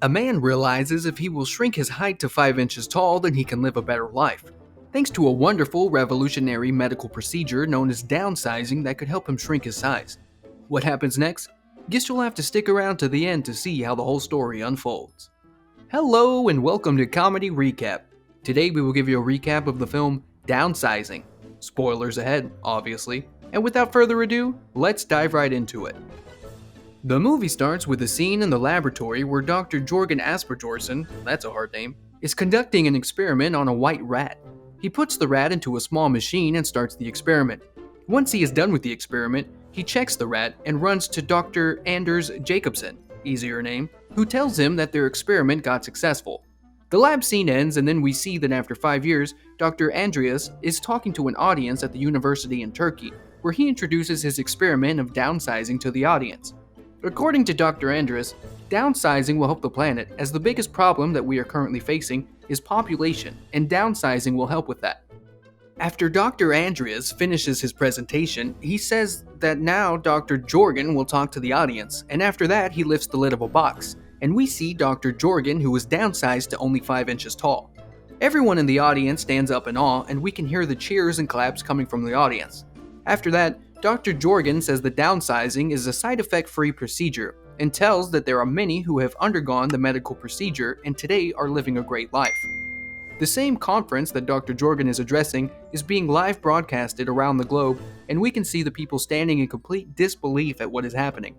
A man realizes if he will shrink his height to 5 inches tall, then he can live a better life. Thanks to a wonderful, revolutionary medical procedure known as downsizing that could help him shrink his size. What happens next? Guess you'll have to stick around to the end to see how the whole story unfolds. Hello and welcome to Comedy Recap. Today we will give you a recap of the film Downsizing. Spoilers ahead, obviously. And without further ado, let's dive right into it. The movie starts with a scene in the laboratory where Dr. Jorgen Aspergerson, that's a hard name, is conducting an experiment on a white rat. He puts the rat into a small machine and starts the experiment. Once he is done with the experiment, he checks the rat and runs to Dr. Anders Jacobson, easier name, who tells him that their experiment got successful. The lab scene ends, and then we see that after 5 years, Dr. Andreas is talking to an audience at the university in Turkey, where he introduces his experiment of downsizing to the audience. According to Dr. Andreas, downsizing will help the planet, as the biggest problem that we are currently facing is population, and downsizing will help with that. After Dr. Andreas finishes his presentation, he says that now Dr. Jorgen will talk to the audience, and after that he lifts the lid of a box, and we see Dr. Jorgen, who is downsized to only 5 inches tall. Everyone in the audience stands up in awe, and we can hear the cheers and claps coming from the audience. After that, Dr. Jorgen says that downsizing is a side effect-free procedure and tells that there are many who have undergone the medical procedure and today are living a great life. The same conference that Dr. Jorgen is addressing is being live broadcasted around the globe, and we can see the people standing in complete disbelief at what is happening.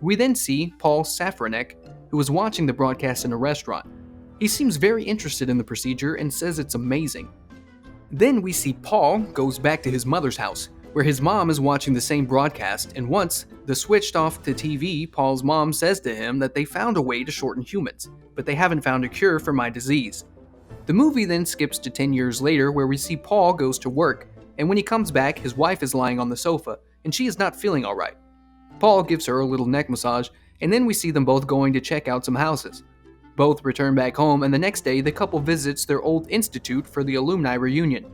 We then see Paul Safranek, who is watching the broadcast in a restaurant. He seems very interested in the procedure and says it's amazing. Then we see Paul goes back to his mother's house, where his mom is watching the same broadcast, and once the switched off the TV, Paul's mom says to him that they found a way to shorten humans, but they haven't found a cure for my disease. The movie then skips to 10 years later, where we see Paul goes to work, and when he comes back, his wife is lying on the sofa, and she is not feeling alright. Paul gives her a little neck massage, and then we see them both going to check out some houses. Both return back home, and the next day the couple visits their old institute for the alumni reunion.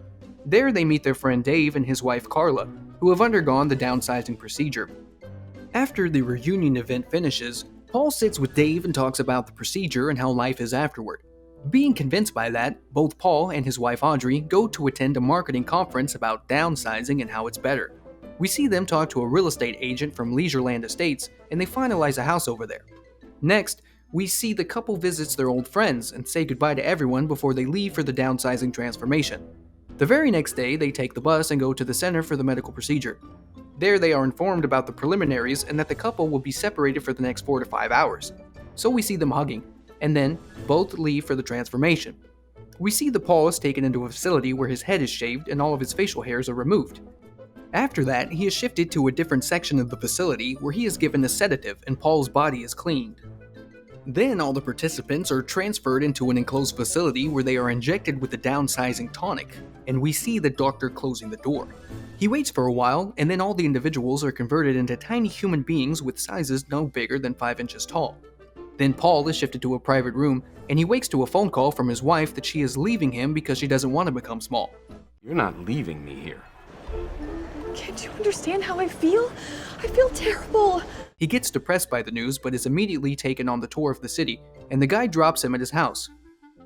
There they meet their friend Dave and his wife Carla, who have undergone the downsizing procedure. After the reunion event finishes, Paul sits with Dave and talks about the procedure and how life is afterward. Being convinced by that, both Paul and his wife Audrey go to attend a marketing conference about downsizing and how it's better. We see them talk to a real estate agent from Leisureland Estates, and they finalize a house over there. Next, we see the couple visits their old friends and say goodbye to everyone before they leave for the downsizing transformation. The very next day, they take the bus and go to the center for the medical procedure. There they are informed about the preliminaries and that the couple will be separated for the next 4 to 5 hours. So we see them hugging, and then both leave for the transformation. We see that Paul is taken into a facility where his head is shaved and all of his facial hairs are removed. After that, he is shifted to a different section of the facility where he is given a sedative and Paul's body is cleaned. Then all the participants are transferred into an enclosed facility where they are injected with the downsizing tonic, and we see the doctor closing the door. He waits for a while, and then all the individuals are converted into tiny human beings with sizes no bigger than 5 inches tall. Then Paul is shifted to a private room, and he wakes to a phone call from his wife that she is leaving him because she doesn't want to become small. You're not leaving me here. Can't you understand how I feel? I feel terrible. He gets depressed by the news, but is immediately taken on the tour of the city, and the guy drops him at his house.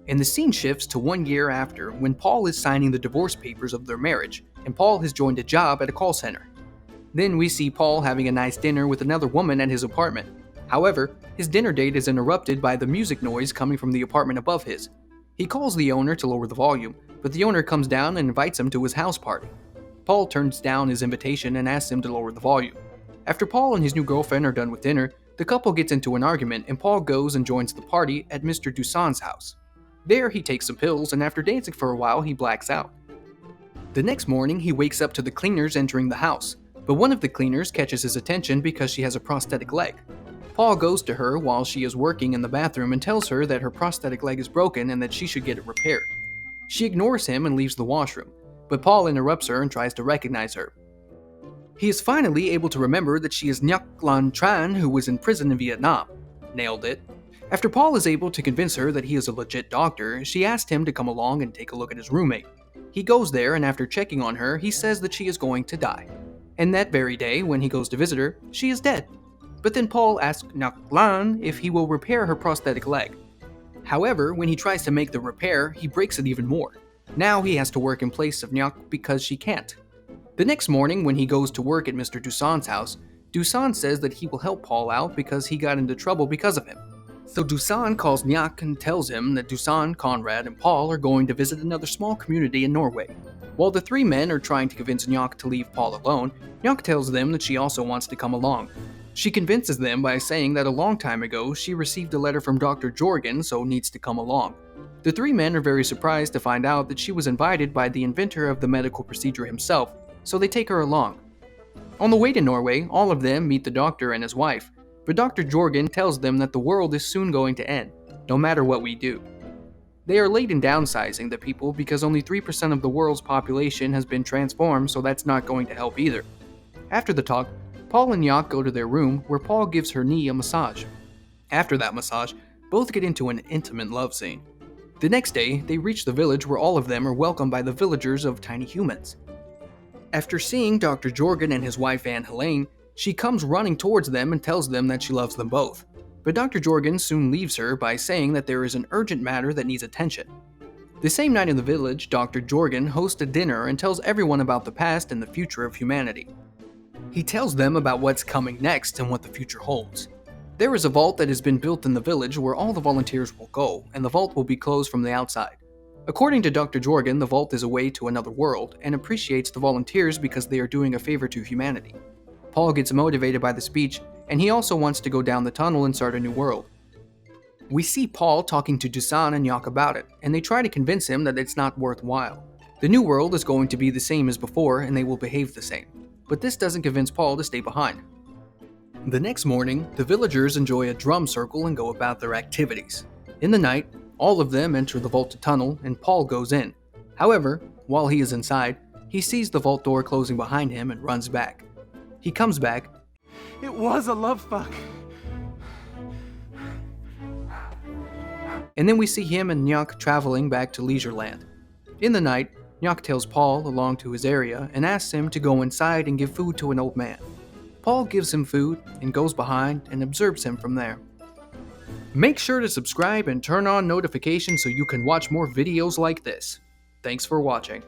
And the scene shifts to 1 year after, when Paul is signing the divorce papers of their marriage, and Paul has joined a job at a call center. Then we see Paul having a nice dinner with another woman at his apartment. However, his dinner date is interrupted by the music noise coming from the apartment above his. He calls the owner to lower the volume, but the owner comes down and invites him to his house party. Paul turns down his invitation and asks him to lower the volume. After Paul and his new girlfriend are done with dinner, the couple gets into an argument and Paul goes and joins the party at Mr. Dusson's house. There he takes some pills, and after dancing for a while he blacks out. The next morning he wakes up to the cleaners entering the house, but one of the cleaners catches his attention because she has a prosthetic leg. Paul goes to her while she is working in the bathroom and tells her that her prosthetic leg is broken and that she should get it repaired. She ignores him and leaves the washroom, but Paul interrupts her and tries to recognize her. He is finally able to remember that she is Ngoc Lan Tran, who was in prison in Vietnam. Nailed it. After Paul is able to convince her that he is a legit doctor, she asked him to come along and take a look at his roommate. He goes there, and after checking on her, he says that she is going to die. And that very day, when he goes to visit her, she is dead. But then Paul asks Naklan if he will repair her prosthetic leg. However, when he tries to make the repair, he breaks it even more. Now he has to work in place of Nyak because she can't. The next morning, when he goes to work at Mr. Dusan's house, Dusan says that he will help Paul out because he got into trouble because of him. So Dusan calls Nyak and tells him that Dusan, Conrad, and Paul are going to visit another small community in Norway. While the three men are trying to convince Nyak to leave Paul alone, Nyak tells them that she also wants to come along. She convinces them by saying that a long time ago she received a letter from Dr. Jorgen, so needs to come along. The three men are very surprised to find out that she was invited by the inventor of the medical procedure himself, so they take her along. On the way to Norway, all of them meet the doctor and his wife, but Dr. Jorgen tells them that the world is soon going to end, no matter what we do. They are late in downsizing the people because only 3% of the world's population has been transformed, so that's not going to help either. After the talk, Paul and Nyak go to their room where Paul gives her knee a massage. After that massage, both get into an intimate love scene. The next day, they reach the village where all of them are welcomed by the villagers of Tiny Humans. After seeing Dr. Jorgen and his wife Anne Helene, she comes running towards them and tells them that she loves them both. But Dr. Jorgen soon leaves her by saying that there is an urgent matter that needs attention. The same night in the village, Dr. Jorgen hosts a dinner and tells everyone about the past and the future of humanity. He tells them about what's coming next and what the future holds. There is a vault that has been built in the village where all the volunteers will go, and the vault will be closed from the outside. According to Dr. Jorgen, the vault is a way to another world and appreciates the volunteers because they are doing a favor to humanity. Paul gets motivated by the speech, and he also wants to go down the tunnel and start a new world. We see Paul talking to Dusan and Nyak about it, and they try to convince him that it's not worthwhile. The new world is going to be the same as before, and they will behave the same. But this doesn't convince Paul to stay behind. The next morning, the villagers enjoy a drum circle and go about their activities. In the night, all of them enter the vaulted tunnel, and Paul goes in. However, while he is inside, he sees the vault door closing behind him and runs back. He comes back. It was a love fuck. And then we see him and Nyak traveling back to Leisureland. In the night, Nyak tells Paul along to his area and asks him to go inside and give food to an old man. Paul gives him food and goes behind and observes him from there. Make sure to subscribe and turn on notifications so you can watch more videos like this. Thanks for watching.